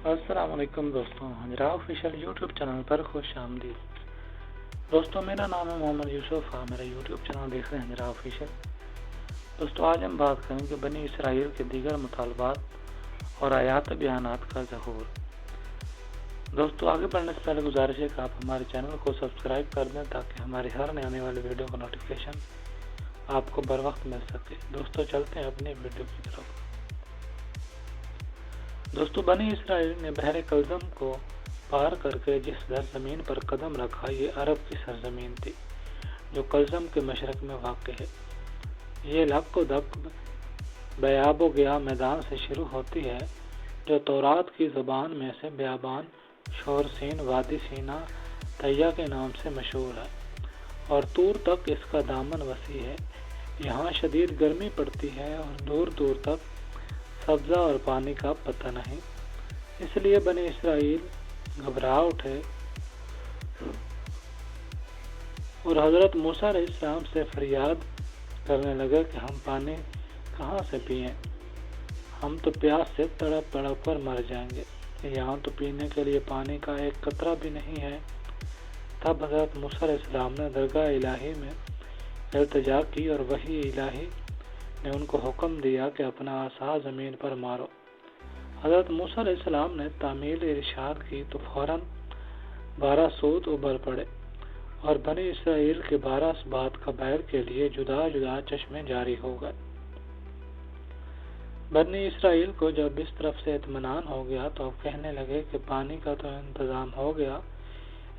السلام علیکم دوستوں، ہجرا آفیشیل یوٹیوب چینل پر خوش آمدید۔ دوستوں میرا نام ہے محمد یوسف، میرا یوٹیوب چینل دیکھ رہے ہیں ہجرا آفیشیل۔ دوستوں آج ہم بات کریں کہ بنی اسرائیل کے دیگر مطالبات اور آیات بیانات کا ظہور۔ دوستوں آگے بڑھنے سے پہلے گزارش ہے کہ آپ ہمارے چینل کو سبسکرائب کر دیں تاکہ ہماری ہر نئی آنے والی ویڈیو کا نوٹیفیکیشن آپ کو بر وقت مل سکے۔ دوستوں چلتے ہیں اپنی ویڈیو کی طرف۔ دوستو بنی اسرائیل نے بحر کلزم کو پار کر کے جس سرزمین پر قدم رکھا یہ عرب کی سرزمین تھی جو کلزم کے مشرق میں واقع ہے۔ یہ لک و دک بیاب و گیا میدان سے شروع ہوتی ہے جو تورات کی زبان میں سے بیابان شور سین وادی سینا طیہ کے نام سے مشہور ہے، اور طور تک اس کا دامن وسیع ہے۔ یہاں شدید گرمی پڑتی ہے اور دور دور تک سبزہ اور پانی کا پتہ نہیں، اس لیے بنی اسرائیل گھبرا اٹھے اور حضرت موسیٰ علیہ السلام سے فریاد کرنے لگے کہ ہم پانی کہاں سے پئیں، ہم تو پیاس سے تڑپ تڑپ کر مر جائیں گے، یہاں تو پینے کے لیے پانی کا ایک قطرہ بھی نہیں ہے۔ تب حضرت موسیٰ علیہ السلام نے درگاہ الہی میں التجا کی اور وحی الہی نے ان کو حکم دیا کہ اپنا عصا زمین پر مارو۔ حضرت موسیٰ علیہ السلام نے تعمیل ارشاد کی تو فوراً 12 سوت ابھر پڑے اور بنی اسرائیل کے 12 اسباط قبائل کے لیے جدا جدا چشمے جاری ہو گئے۔ بنی اسرائیل کو جب اس طرف سے اطمینان ہو گیا تو اب کہنے لگے کہ پانی کا تو انتظام ہو گیا،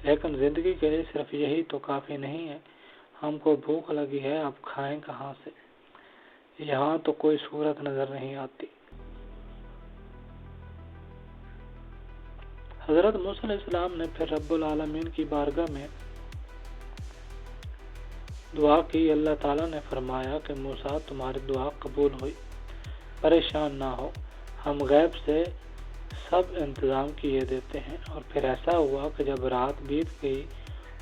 لیکن زندگی کے لیے صرف یہی تو کافی نہیں ہے، ہم کو بھوک لگی ہے، اب کھائیں کہاں سے؟ یہاں تو کوئی صورت نظر نہیں آتی۔ حضرت موسیٰ علیہ السلام نے پھر رب العالمین کی بارگاہ میں دعا کی۔ اللہ تعالیٰ نے فرمایا کہ موسیٰ تمہاری دعا قبول ہوئی، پریشان نہ ہو، ہم غیب سے سب انتظام کیے دیتے ہیں۔ اور پھر ایسا ہوا کہ جب رات بیت گئی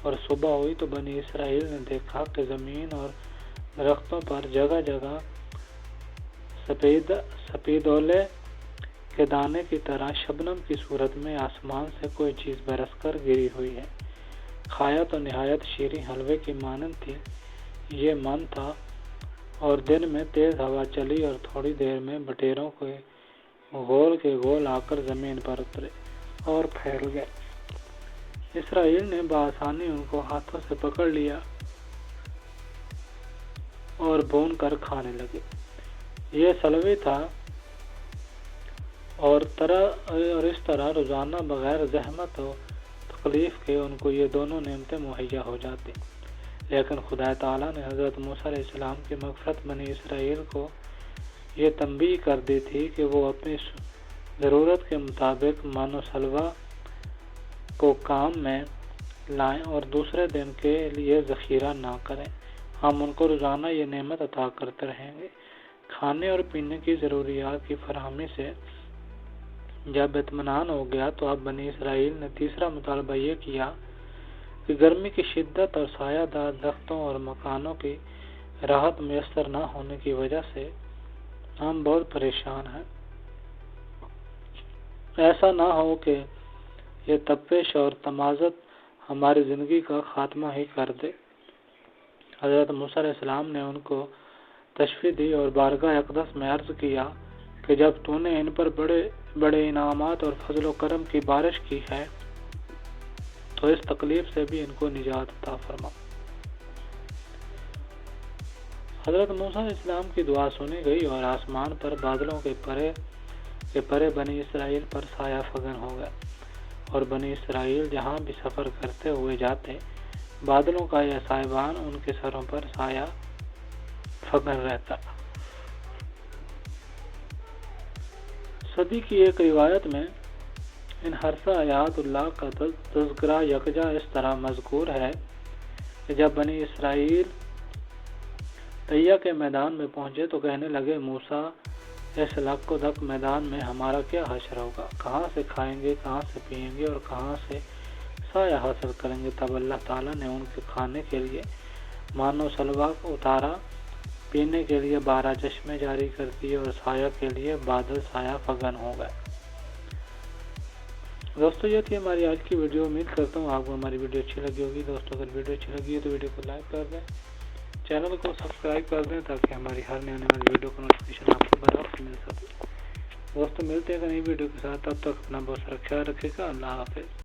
اور صبح ہوئی تو بنی اسرائیل نے دیکھا کہ زمین اور درختوں پر جگہ جگہ سپیدولے کے دانے کی طرح شبنم کی صورت میں آسمان سے کوئی چیز برس کر گری ہوئی ہے۔ کھایا تو نہایت شیریں حلوے کی مانند تھی۔ یہ من تھا اور دن میں تیز ہوا چلی اور تھوڑی دیر میں بٹیروں کے گول آ کر زمین پر اترے اور پھیل گئے۔ اسرائیل نے بآسانی ان کو ہاتھوں سے پکڑ لیا اور بھون کر کھانے لگے۔ یہ سلوی تھا اور اس طرح روزانہ بغیر زحمت و تکلیف کے ان کو یہ دونوں نعمتیں مہیا ہو جاتی۔ لیکن خدا تعالیٰ نے حضرت موسیٰ علیہ السلام کی مغفرت بنی اسرائیل کو یہ تنبیہ کر دی تھی کہ وہ اپنی ضرورت کے مطابق من و سلوہ کو کام میں لائیں اور دوسرے دن کے لیے ذخیرہ نہ کریں۔ ہم ان کو روزانہ یہ نعمت عطا کرتے رہیں گے۔ کھانے اور پینے کی ضروریات کی فراہمی سے جب اطمینان ہو گیا تو اب بنی اسرائیل نے تیسرا مطالبہ یہ کیا کہ گرمی کی شدت اور سایہ دار درختوں اور مکانوں کی راحت میسر نہ ہونے کی وجہ سے ہم بہت پریشان ہیں، ایسا نہ ہو کہ یہ تپش اور تمازت ہماری زندگی کا خاتمہ ہی کر دے۔ حضرت موسیٰ علیہ السلام نے ان کو تشفی دی اور بارگاہ اقدس میں عرض کیا کہ جب تو نے ان پر بڑے بڑے انعامات اور فضل و کرم کی بارش کی ہے تو اس تکلیف سے بھی ان کو نجات عطا فرما۔ حضرت موسیٰ علیہ السلام کی دعا سنی گئی اور آسمان پر بادلوں کے پرے بنی اسرائیل پر سایہ فگن ہو گئے، اور بنی اسرائیل جہاں بھی سفر کرتے ہوئے جاتے بادلوں کا یہ سائبان ان کے سروں پر سایہ فگن رہتا۔ صدی کی ایک روایت میں ان حرصہ آیات اللہ کا تذکرہ یکجا اس طرح مذکور ہے کہ جب بنی اسرائیل طیہ کے میدان میں پہنچے تو کہنے لگے موسیٰ اس لک و دک میدان میں ہمارا کیا حشر ہوگا، کہاں سے کھائیں گے، کہاں سے پئیں گے اور کہاں سے سایہ حاصل کریں گے؟ تب اللہ تعالیٰ نے ان کے کھانے کے لیے مان و سلوہ اتارا، پینے کے لیے 12 چشمے جاری کر دیے اور سایہ کے لیے بادل سایہ فگن ہو گئے۔ دوستوں یہ تھی ہماری آج کی ویڈیو. امید کرتا ہوں آپ کو ہماری ویڈیو اچھی لگی ہوگی. دوستوں اگر ویڈیو اچھی لگی ہے تو ویڈیو کو لائک کر دیں, چینل کو سبسکرائب کر دیں تاکہ ہماری ہر نئی آنے والی ویڈیو کا نوٹیفیکیشن آپ کو برابر مل سکے. دوستوں ملتے ہیں نئی ویڈیو کے ساتھ, تب تک اپنا بہت سارا خیال رکھے گا. اللہ حافظ.